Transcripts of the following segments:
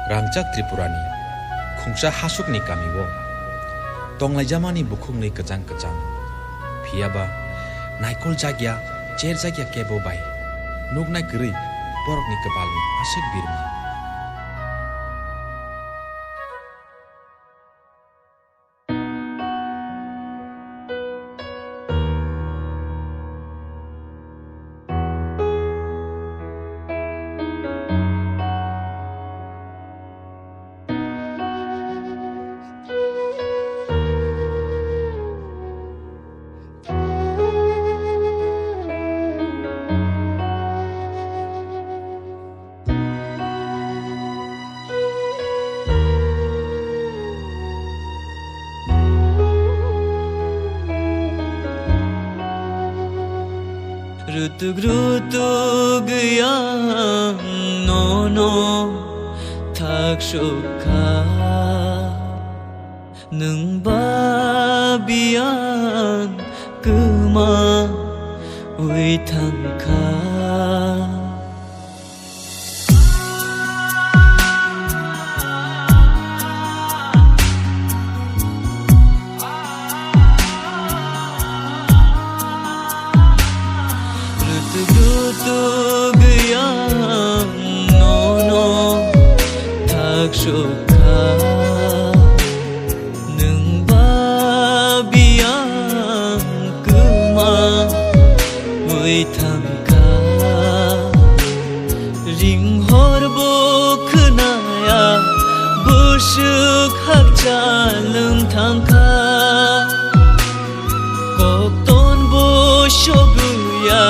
Rangchak Tripurani Khungsa Hasukni Kamiwo Tonglaijamani Bukhungni Kajang Kajang Phiaba Naikol Jagya Cher Jagya Kebo Bai Nugnai Gri Borokni Kapalni Asik Birma Rutug no thak shukha nung babian kuma ui thangkha Shukha nung babian kuma ui thangka ring horbo khunaya bushuk hakcha lung thangka kokton bo shoguya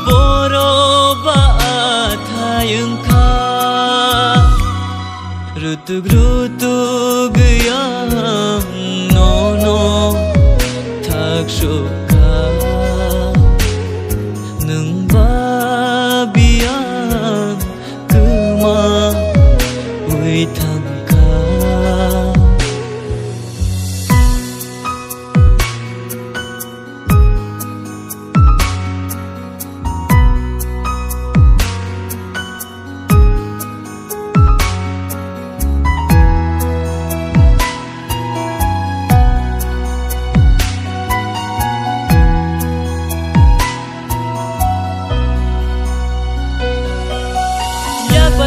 boroba athayungka Rutug no thak shukha nung babian kuma ui thangka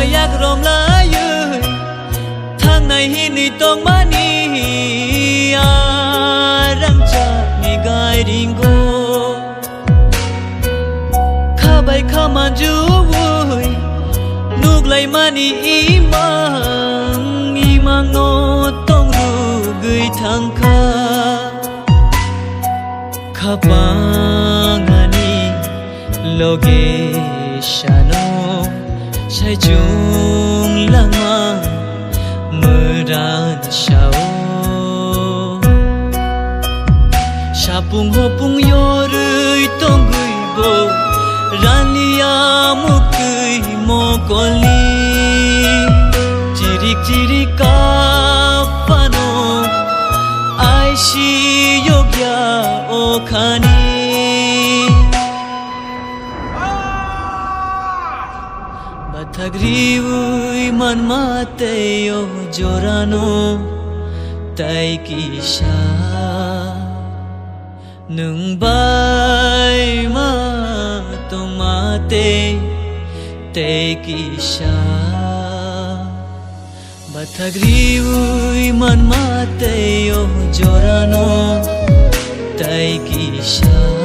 Yak rom la yu thang nai hi ni tong mani rang cha ni gai ringo kha bai kha man ju vui nuk lai mani imang no tong ru gui thang kha kha pa ngani loge shano Sai chung lama meran shao Shapung hopung yorui tonggui bo Rania mukui mokoli Cirik kapano Aishi yogya okhani Thagriui man mate yo jorano tai kisha nung bai ma tomate te kisha Bathagriui man mate yo jorano tai kisha